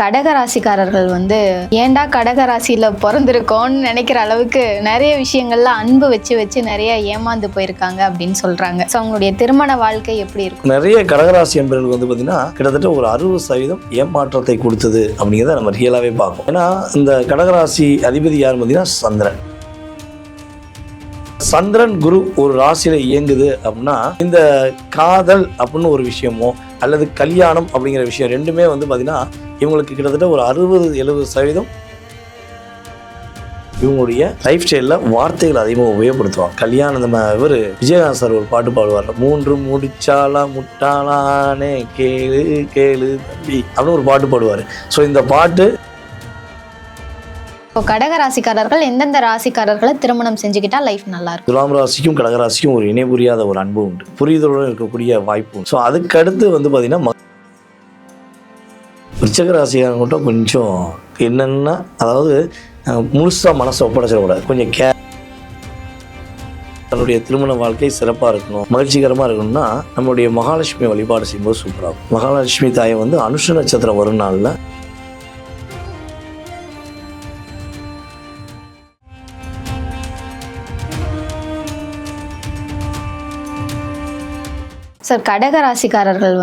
கடகராசிக்காரர்கள் ஏன்டா கடகராசியில் பிறந்திருக்கோன்னு நினைக்கிற அளவுக்கு நிறைய விஷயங்கள்ல அன்பு வச்சு வச்சு நிறைய ஏமாந்து போயிருக்காங்க அப்படின்னு சொல்றாங்க. ஸோ அவங்களுடைய திருமண வாழ்க்கை எப்படி இருக்கும்? நிறைய கடகராசி என்பவர்களுக்கு பார்த்தீங்கன்னா கிட்டத்தட்ட ஒரு 60% ஏமாற்றத்தை கொடுத்தது அப்படிங்கிறத நம்ம ரியலாகவே பார்ப்போம். ஏன்னா இந்த கடகராசி அதிபதி யார் பார்த்தீங்கன்னா சந்திரன். சந்திரன் குரு ஒரு ராசியில இயங்குது அப்படின்னா இந்த காதல் அப்படின்னு ஒரு விஷயமோ அல்லது கல்யாணம் அப்படிங்கிற விஷயம் ரெண்டுமே பார்த்தீங்கன்னா இவங்களுக்கு கிட்டத்தட்ட ஒரு 60-70% இவங்களுடைய லைஃப் ஸ்டைலில் வார்த்தைகள் அதிகமாக உபயோகப்படுத்துவாங்க. கல்யாணம் நம்ம விஜயகாந்த் சார் ஒரு பாட்டு பாடுவார், 3 முடிச்சாலா முட்டாளானே கேளு கேளு தம்பி அப்படின்னு ஒரு பாட்டு பாடுவார். ஸோ இந்த பாட்டு கடகராசிக்காரர்கள் எந்தெந்த ராசிக்காரர்களை திருமணம் செஞ்சுக்கிட்டா லைஃப் நல்லா இருக்கும்? துலாம் ராசிக்கும் கடகராசிக்கும் ஒரு இணை புரியாத ஒரு அன்பு உண்டு, புரிதலுடன் இருக்கக்கூடிய வாய்ப்பு. ஸோ அதுக்கடுத்து பார்த்தீங்கன்னா விருச்சிக ராசிக்காரங்கிட்ட கொஞ்சம் என்னென்னா, அதாவது முழுசாக மனசை ஒப்படைச்சிடக்கூடாது. கொஞ்சம் தன்னுடைய திருமண வாழ்க்கை சிறப்பாக இருக்கணும், மகிழ்ச்சிகரமாக இருக்கணும்னா நம்மளுடைய மகாலட்சுமி வழிபாடு செய்யும்போது சூப்பராகும். மகாலட்சுமி தாயை அனுஷ நட்சத்திரம் வரும் நாளில் சார், கடகராசிக்காரர்கள்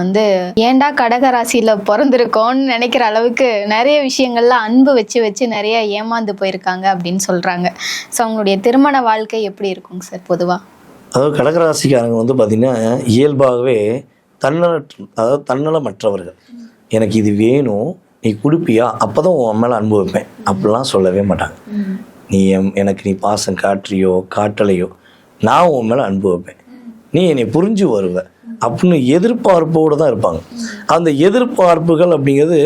ஏன்டா கடகராசியில் பிறந்திருக்கோன்னு நினைக்கிற அளவுக்கு நிறைய விஷயங்கள்ல அன்பு வச்சு வச்சு நிறைய ஏமாந்து போயிருக்காங்க அப்படின்னு சொல்கிறாங்க. ஸோ அவங்களுடைய திருமண வாழ்க்கை எப்படி இருக்குங்க சார் பொதுவாக? அதாவது கடகராசிக்காரங்க பார்த்திங்கன்னா இயல்பாகவே தன்னலமற்றவர்கள். எனக்கு இது வேணும், நீ கொடுப்பியா, அப்போ தான் உன் மேலே அன்பு வைப்பேன் அப்படிலாம் சொல்லவே மாட்டாங்க. எனக்கு நீ பாசம் காட்டுறியோ காட்டலையோ நான் உன் மேலே அன்பு வைப்பேன், நீ என்னை புரிஞ்சு வருவ அப்படின்னு எதிர்பார்ப்போடு தான் இருப்பாங்க. அந்த எதிர்பார்ப்புகள் அப்படிங்கிறது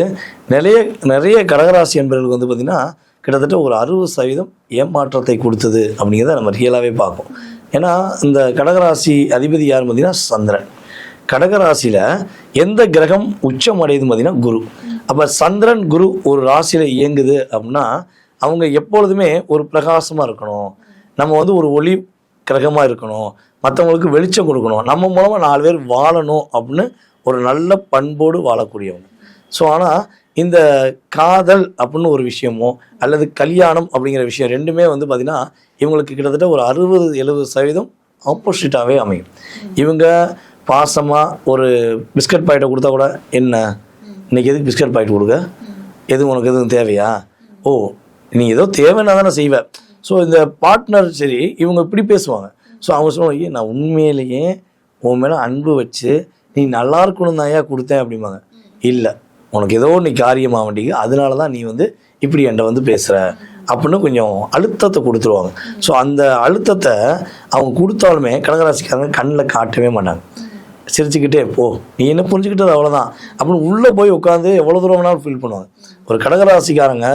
நிறைய கடகராசி என்பவர்களுக்கு பார்த்திங்கன்னா கிட்டத்தட்ட ஒரு 60% ஏமாற்றத்தை கொடுத்தது அப்படிங்கிறத நம்ம ரியலாகவே பார்ப்போம். ஏன்னா இந்த கடகராசி அதிபதி யார் பார்த்திங்கன்னா சந்திரன். கடகராசியில் எந்த கிரகம் உச்சம் அடையுது பார்த்திங்கன்னா குரு. அப்போ சந்திரன் குரு ஒரு ராசியில் இயங்குது அப்படின்னா அவங்க எப்பொழுதுமே ஒரு பிரகாசமாக இருக்கணும், நம்ம ஒரு ஒளி கிரகமாக இருக்கணும், மற்றவங்களுக்கு வெளிச்சம் கொடுக்கணும், நம்ம மூலமாக 4 பேர் வாழணும் அப்படின்னு ஒரு நல்ல பண்போடு வாழக்கூடியவங்க. ஸோ ஆனால் இந்த காதல் அப்படின்னு ஒரு விஷயமோ அல்லது கல்யாணம் அப்படிங்கிற விஷயம் ரெண்டுமே பார்த்திங்கன்னா இவங்களுக்கு கிட்டத்தட்ட ஒரு 60-70% ஆப்போசிட்டாகவே அமையும். இவங்க பாசமாக ஒரு பிஸ்கட் பாக்கெட்டை கொடுத்தா கூட, என்ன இன்னைக்கு எதுக்கு பிஸ்கட் பாக்கெட் கொடுக்க, உனக்கு எதுவும் தேவையா, ஓ நீ ஏதோ தேவைன்னா தானே செய்வேன். ஸோ இந்த பார்ட்னர் சரி இவங்க இப்படி பேசுவாங்க. ஸோ அவங்க சொல்லுவாங்க, நான் உண்மையிலேயே உன் மேலே அன்பு வச்சு நீ நல்லா இருக்கணும் தான் கொடுத்தேன் அப்படிம்பாங்க. இல்லை, உனக்கு ஏதோ நீ காரியமாக வேண்டிய அதனால தான் நீ இப்படி என்கிட்ட பேசுகிற அப்படின்னு கொஞ்சம் அழுத்தத்தை கொடுத்துருவாங்க. ஸோ அந்த அழுத்தத்தை அவங்க கொடுத்தாலுமே கடகராசிக்காரங்க கண்ணில் காட்டவே மாட்டாங்க. சிரிச்சுக்கிட்டே போ, நீ என்ன புரிஞ்சுக்கிட்டது அவ்வளோதான் அப்படின்னு உள்ளே போய் உட்காந்து எவ்வளோ தூரம் வேணாலும் ஃபீல் பண்ணுவாங்க. ஒரு கடகராசிக்காரங்க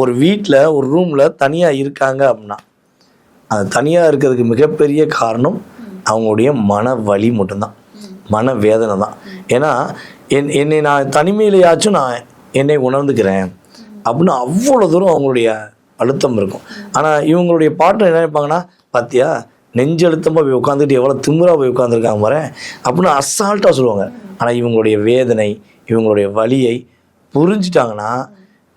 ஒரு வீட்டில் ஒரு ரூமில் தனியாக இருக்காங்க அப்படின்னா அது தனியாக இருக்கிறதுக்கு மிகப்பெரிய காரணம் அவங்களுடைய மன வலி மட்டும்தான், மன வேதனை தான். ஏன்னா என்னை நான் தனிமையிலையாச்சும் நான் என்னை உணர்ந்துக்கிறேன் அப்படின்னு அவ்வளோ தூரம் அவங்களுடைய அழுத்தம் இருக்கும். ஆனால் இவங்களுடைய பார்ட்னர் என்ன நினைப்பாங்கன்னா, பார்த்தியா நெஞ்சு அழுத்தமாக போய் உட்காந்துட்டு எவ்வளோ திமுறாக போய் உட்காந்துருக்காங்க வரேன் அப்படின்னு அசால்ட்டாக சொல்லுவாங்க. ஆனால் இவங்களுடைய வேதனை இவங்களுடைய வலியை புரிஞ்சிட்டாங்கன்னா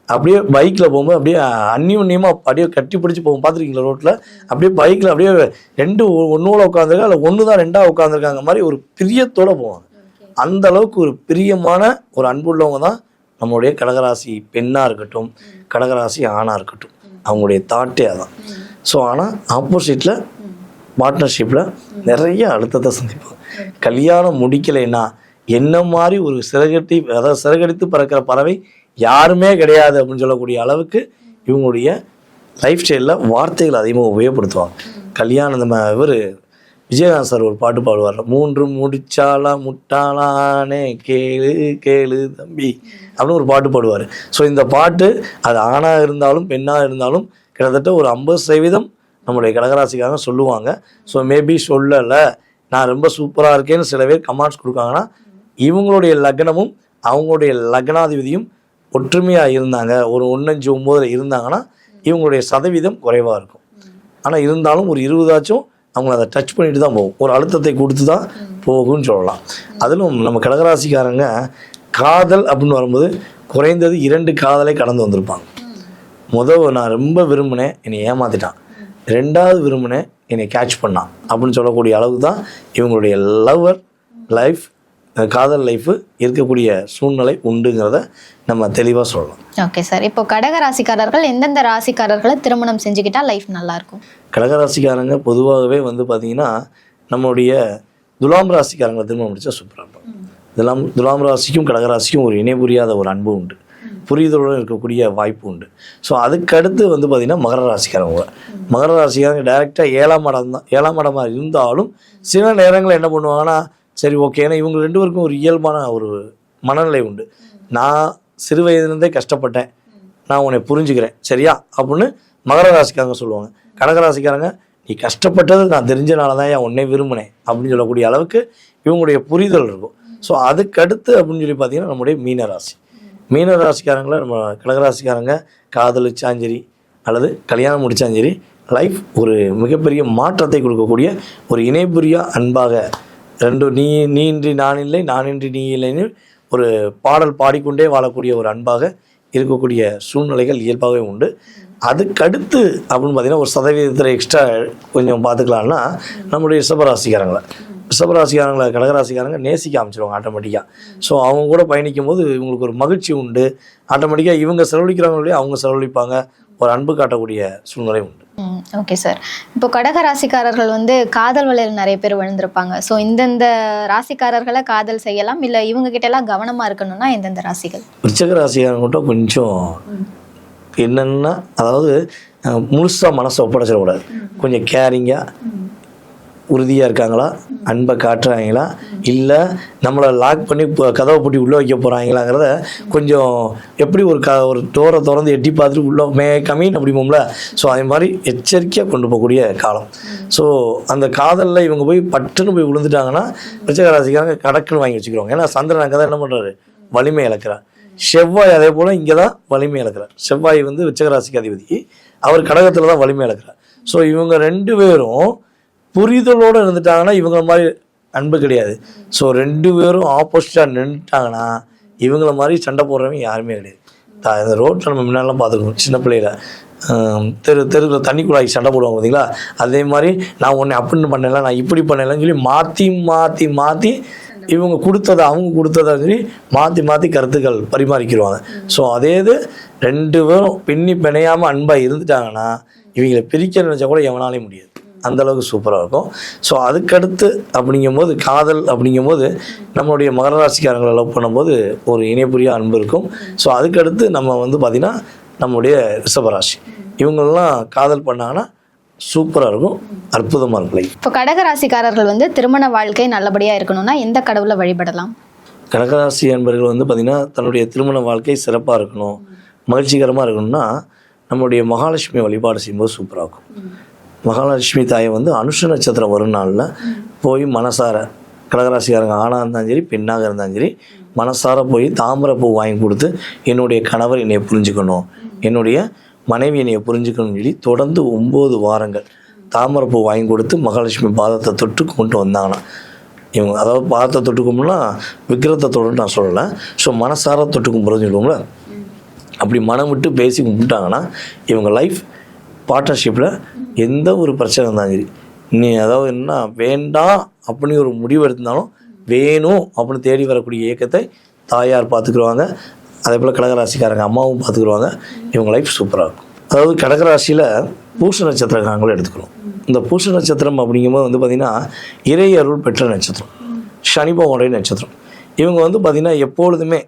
அப்படியே பைக்கில் போகும்போது அப்படியே அந்நியமாக அப்படியே கட்டி பிடிச்சி போகும். பார்த்துருக்கீங்களா ரோட்டில் அப்படியே பைக்கில் அப்படியே 2 ஒன்றோட உட்காந்துருக்கா, இல்லை 1 தான் 2ஆக உட்காந்துருக்காங்க மாதிரி ஒரு பிரியத்தோடு போவாங்க. அந்த அளவுக்கு ஒரு பிரியமான ஒரு அன்புள்ளவங்க தான் நம்மளுடைய கடகராசி பெண்ணாக இருக்கட்டும் கடகராசி ஆணாக இருக்கட்டும். அவங்களுடைய தாட்டே அதான். ஸோ ஆனால் ஆப்போசிட்டில் பார்ட்னர்ஷிப்பில் நிறைய அழுத்தத்தை சந்திப்பாங்க. கல்யாணம் முடிக்கலைன்னா என்ன மாதிரி ஒரு சிறகடித்து பறக்கிற பறவை யாருமே கிடையாது அப்படின்னு சொல்லக்கூடிய அளவுக்கு இவங்களுடைய லைஃப் ஸ்டைலில் வார்த்தைகள் அதிகமாக உபயோகப்படுத்துவாங்க. கல்யாணம் நம்ம விஜயகாந்த் சார் ஒரு பாட்டு பாடுவார், 3 முடிச்சாலா முட்டாளானே கேளு கேளு தம்பி அப்படின்னு ஒரு பாட்டு பாடுவார். ஸோ இந்த பாட்டு அது ஆணாக இருந்தாலும் பெண்ணாக இருந்தாலும் கிட்டத்தட்ட ஒரு 50% நம்மளுடைய கடகராசிக்காரங்க சொல்லுவாங்க. ஸோ மேபி சொல்லலை, நான் ரொம்ப சூப்பராக இருக்கேன்னு சில பேர் கமெண்ட்ஸ் கொடுக்காங்கன்னா இவங்களுடைய லக்னமும் அவங்களுடைய லக்னாதிபதியும் ஒற்றுமையாக இருந்தாங்க, ஒரு 1-5-9 இருந்தாங்கன்னா இவங்களுடைய சதவீதம் குறைவாக இருக்கும். ஆனால் இருந்தாலும் ஒரு 20 அவங்கள அதை டச் பண்ணிட்டு தான் போகும், ஒரு அழுத்தத்தை கொடுத்து தான் போகும்னு சொல்லலாம். அதிலும் நம்ம கடகராசிக்காரங்க காதல் அப்படின்னு வரும்போது குறைந்தது 2 காதலை கடந்து வந்திருப்பாங்க. நான் ரொம்ப விரும்பினேன், என்னை ஏமாத்திட்டான். 2வது விரும்பினேன், என்னை கேட்ச் பண்ணான் அப்படின்னு சொல்லக்கூடிய அளவுக்கு தான் இவங்களுடைய லவ்வர் லைஃப், காதல் லைஃபு இருக்கக்கூடிய சூழ்நிலை உண்டுங்கிறத நம்ம தெளிவாக சொல்லலாம். ஓகே சார், இப்போ கடக ராசிக்காரர்கள் எந்தெந்த ராசிக்காரர்களை திருமணம் செஞ்சுக்கிட்டா லைஃப் நல்லாயிருக்கும்? கடகராசிக்காரங்க பொதுவாகவே வந்து பார்த்திங்கன்னா நம்மளுடைய துலாம் ராசிக்காரங்களை திருமணம் முடிச்சா சூப்பராக இருக்கும். துலாம் ராசிக்கும் கடகராசிக்கும் ஒரு இணை புரியாத ஒரு அன்பு உண்டு, புரிதலுடன் இருக்கக்கூடிய வாய்ப்பு உண்டு. ஸோ அதுக்கடுத்து வந்து பார்த்திங்கன்னா மகர ராசிக்காரங்க டைரெக்டாக 7ஆம் இடமாக இருந்தாலும் சில நேரங்களில் என்ன பண்ணுவாங்கன்னா, சரி ஓகே, ஏன்னா இவங்க 2 பேருக்கும் ஒரு இயல்பான ஒரு மனநிலை உண்டு. நான் சிறு வயதுலேருந்தே கஷ்டப்பட்டேன், நான் உன்னை புரிஞ்சுக்கிறேன் சரியா அப்படின்னு மகர ராசிக்காரங்க சொல்லுவாங்க. கடகராசிக்காரங்க, நீ கஷ்டப்பட்டது நான் தெரிஞ்சனால தான் என் உன்னை விரும்பினேன் அப்படின்னு சொல்லக்கூடிய அளவுக்கு இவங்களுடைய புரிதல் இருக்கும். ஸோ அதுக்கடுத்து அப்படின்னு சொல்லி பார்த்தீங்கன்னா நம்முடைய மீனராசிக்காரங்களை நம்ம கடகராசிக்காரங்க காதலிச்சாலும் சரி அல்லது கல்யாணம் முடித்தாலும் சரி, லைஃப் ஒரு மிகப்பெரிய மாற்றத்தை கொடுக்கக்கூடிய ஒரு இணைபுரியா அன்பாக நீ இன்றி நான் இல்லை, நான் இன்றி நீ இல்லைன்னு ஒரு பாடல் பாடிக்கொண்டே வாழக்கூடிய ஒரு அன்பாக இருக்கக்கூடிய சூழ்நிலைகள் இயல்பாகவே உண்டு. அதுக்கடுத்து அப்படின்னு பார்த்தீங்கன்னா ஒரு சதவீதத்தில் எக்ஸ்ட்ரா கொஞ்சம் பார்த்துக்கலான்னா நம்முடைய ரிஷபராசிக்காரங்களை கடகராசிக்காரங்க நேசிக்க ஆரம்பிச்சிருவாங்க ஆட்டோமேட்டிக்காக. ஸோ அவங்க கூட பயணிக்கும் போது இவங்களுக்கு ஒரு மகிழ்ச்சி உண்டு. ஆட்டோமேட்டிக்காக இவங்க செலவழிக்கிறாங்களே அவங்க செலவழிப்பாங்க, ஒரு அன்பு காட்டக்கூடிய சூழ்நிலை உண்டு. ஓகே சார், இப்போ கடக ராசிக்காரர்கள் வந்து காதல் வலையில் நிறைய பேர் விழுந்திருப்பாங்க. ஸோ இந்தந்த ராசிக்காரர்களை காதல் செய்யலாம், இல்லை இவங்க கிட்ட எல்லாம் கவனமாக இருக்கணும்னா எந்தெந்த ராசிகள்? விருச்சிக ராசிக்காரங்கிட்ட கொஞ்சம் என்னென்னா, அதாவது முழுசாக மனசை ஒப்படைச்சிடக்கூடாது. கொஞ்சம் கேரிங்காக உறுதியாக இருக்காங்களா, அன்பை காட்டுறாங்களா, இல்லை நம்மளை லாக் பண்ணி கதவை பூட்டி உள்ளே வைக்க போகிறாங்களாங்கிறத கொஞ்சம் எப்படி ஒரு டோரை திறந்து எட்டி பார்த்துட்டு உள்ளே கம்மின்னு அப்படிம்போம்ல, ஸோ அதே மாதிரி எச்சரிக்கையாக கொண்டு போகக்கூடிய காலம். ஸோ அந்த காதலில் இவங்க போய் பட்டுன்னு போய் விழுந்துட்டாங்கன்னா ரிஷபராசிக்காரங்க கடக்குன்னு வாங்கி வச்சுக்கிறோங்க. ஏன்னா சந்திரன் அங்கே தான் என்ன பண்ணுறாரு, வலிமை இழக்கிறார். செவ்வாய் அதே போல் இங்கே தான் வலிமை இழக்கிறார். செவ்வாய் வந்து விருச்சிகராசிக்கு அதிபதி, அவர் கடகத்தில் தான் வலிமை இழக்கிறார். ஸோ இவங்க 2 பேரும் புரிதலோடு இருந்துட்டாங்கன்னா இவங்கள மாதிரி அன்பு கிடையாது. ஸோ 2 பேரும் ஆப்போசிட்டாக நின்றுட்டாங்கன்னா இவங்கள மாதிரி சண்டை போடுறவங்க யாருமே கிடையாது. இந்த ரோட்டில் நம்ம முன்னாடிலாம் பார்த்துக்கணும், சின்ன பிள்ளையில தெருவில் தண்ணி குழாய்க்கு சண்டை போடுவாங்க பார்த்தீங்களா, அதே மாதிரி நான் உன்னை அப்படின்னு பண்ணல, நான் இப்படி பண்ணலன்னு சொல்லி மாற்றி இவங்க கொடுத்ததை அவங்க கொடுத்ததை சொல்லி மாற்றி கருத்துக்கள் பரிமாறிக்கிடுவாங்க. ஸோ அதே இது 2 பேரும் பின்னி பிணையாமல் அன்பாக இருந்துட்டாங்கன்னா இவங்களை பிரிக்க நினச்சா கூட எவனாலே முடியாது, அந்தளவுக்கு சூப்பராக இருக்கும். ஸோ அதுக்கடுத்து அப்படிங்கும்போது காதல் அப்படிங்கும்போது நம்மளுடைய மகர ராசிக்காரங்களை லவ் பண்ணும்போது ஒரு இணைப்புரிய அன்பு இருக்கும். ஸோ அதுக்கடுத்து நம்ம வந்து பார்த்திங்கன்னா நம்மளுடைய ரிஷபராசி இவங்களெலாம் காதல் பண்ணாங்கன்னா சூப்பராக இருக்கும், அற்புதமாக இருக்கும். இப்போ கடகராசிக்காரர்கள் வந்து திருமண வாழ்க்கை நல்லபடியாக இருக்கணும்னா எந்த கடவுளை வழிபடலாம்? கடகராசி என்பவர்கள் வந்து பார்த்திங்கன்னா தன்னுடைய திருமண வாழ்க்கை சிறப்பாக இருக்கணும், மகிழ்ச்சிகரமாக இருக்கணும்னா நம்மளுடைய மகாலட்சுமி வழிபாடு செய்யும்போது சூப்பராக இருக்கும். மகாலட்சுமி தாயை வந்து அனுஷ நட்சத்திரம் வரும் நாளில் போய் மனசார கடகராசிக்காரங்க ஆணாக இருந்தாலும் சரி பெண்ணாக இருந்தாலும் சரி மனசார போய் தாமரைப்பூ வாங்கி கொடுத்து என்னுடைய கணவர் என்னை புரிஞ்சுக்கணும், என்னுடைய மனைவி என்னை புரிஞ்சுக்கணும்னு சொல்லி தொடர்ந்து 9 வாரங்கள் தாமரைப்பூ வாங்கி கொடுத்து மகாலட்சுமி பாதத்தை தொட்டு கொண்டு வந்தாங்கன்னா இவங்க, அதாவது பாதத்தை தொட்டு கும்பிட்னா விக்கிரத்தை தொட்டு நான் சொல்லலை, ஸோ மனசார தொட்டு கும்பிட்றதுன்னு சொல்லுவோம்ல, அப்படி மனம் விட்டு பேசி கும்பிட்டாங்கன்னா இவங்க லைஃப் பார்ட்னர்ஷிப்பில் எந்த ஒரு பிரச்சனை இருந்தாலும் சரி, நீ அதாவது என்ன வேண்டாம் அப்படின்னு ஒரு முடிவு எடுத்திருந்தாலும் வேணும் அப்படின்னு தேடி வரக்கூடிய இயக்கத்தை தாயார் பார்த்துக்குருவாங்க. அதே போல் கடகராசிக்காரங்க அம்மாவும் பார்த்துக்குருவாங்க. இவங்க லைஃப் சூப்பராக இருக்கும். அதாவது கடகராசியில் பூச நட்சத்திரக்காரங்களும் எடுத்துக்கிறோம். இந்த பூச நட்சத்திரம் அப்படிங்கும்போது வந்து பார்த்திங்கன்னா இறை அருள் பெற்ற நட்சத்திரம், சனி பகவானுடைய நட்சத்திரம். இவங்க வந்து பார்த்திங்கன்னா எப்பொழுதுமே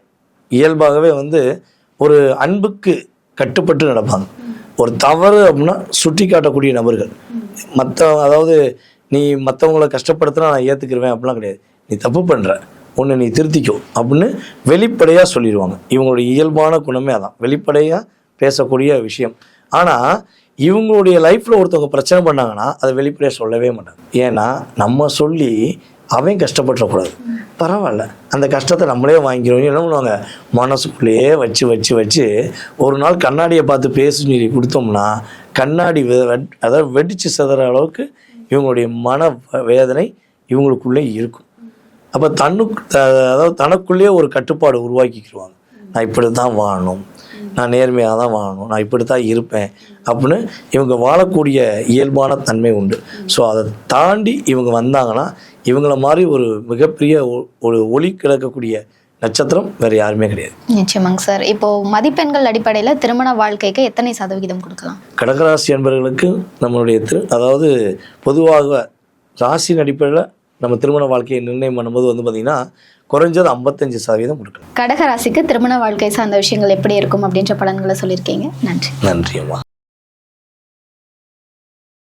இயல்பாகவே வந்து ஒரு அன்புக்கு கட்டுப்பட்டு நடப்பாங்க. ஒரு தவறு அப்படின்னா சுட்டி காட்டக்கூடிய நபர்கள். அதாவது நீ மற்றவங்களை கஷ்டப்படுத்தினா நான் ஏற்றுக்கிருவேன் அப்படிலாம் கிடையாது. நீ தப்பு பண்ணுற, ஒன்று நீ திருத்திக்கோ அப்படின்னு வெளிப்படையாக சொல்லிடுவாங்க. இவங்களுடைய இயல்பான குணமே அதான், வெளிப்படையாக பேசக்கூடிய விஷயம். ஆனால் இவங்களுடைய லைஃப்பில் ஒருத்தவங்க பிரச்சனை பண்ணாங்கன்னா அதை வெளிப்படையாக சொல்லவே மாட்டாங்க. ஏன்னா நம்ம சொல்லி அவன் கஷ்டப்பட்டுறக்கூடாது, பரவாயில்ல அந்த கஷ்டத்தை நம்மளே வாங்கிக்கிறோம். என்ன பண்ணுவாங்க, மனசுக்குள்ளேயே வச்சு ஒரு நாள் கண்ணாடியை பார்த்து பேசுன்னு சொல்லி கொடுத்தோம்னா கண்ணாடி அதாவது வெடித்து சிதற அளவுக்கு இவங்களுடைய மன வேதனை இவங்களுக்குள்ளே இருக்கும். அப்போ அதாவது தனக்குள்ளேயே ஒரு கட்டுப்பாடு உருவாக்கிக்கிடுவாங்க. நான் இப்படி தான் வாழணும், நான் நேர்மையாக தான் வாழணும், நான் இப்படி தான் இருப்பேன் அப்படின்னு இவங்க வாழக்கூடிய இயல்பான தன்மை உண்டு. ஸோ அதை தாண்டி இவங்க வந்தாங்கன்னா இவங்கள மாதிரி ஒரு மிகப்பெரிய ஒரு ஒளி கிடக்கக்கூடிய நட்சத்திரம் வேறு யாருமே கிடையாது. நிச்சயமாங்க சார். இப்போ மதிப்பெண்கள் அடிப்படையில் திருமண வாழ்க்கைக்கு எத்தனை சதவிகிதம் கொடுக்கலாம்? கடகராசி என்பவர்களுக்கு நம்மளுடைய அதாவது பொதுவாக ராசியின் அடிப்படையில் நம்ம திருமண வாழ்க்கையை நிர்ணயம் பண்ணும்போது வந்து பார்த்திங்கன்னா குறைஞ்சது 55% கொடுக்கலாம். கடகராசிக்கு திருமண வாழ்க்கை சார்ந்த விஷயங்கள் எப்படி இருக்கும் அப்படின்ற பலன்களை சொல்லியிருக்கீங்க. நன்றி. நன்றி அம்மா.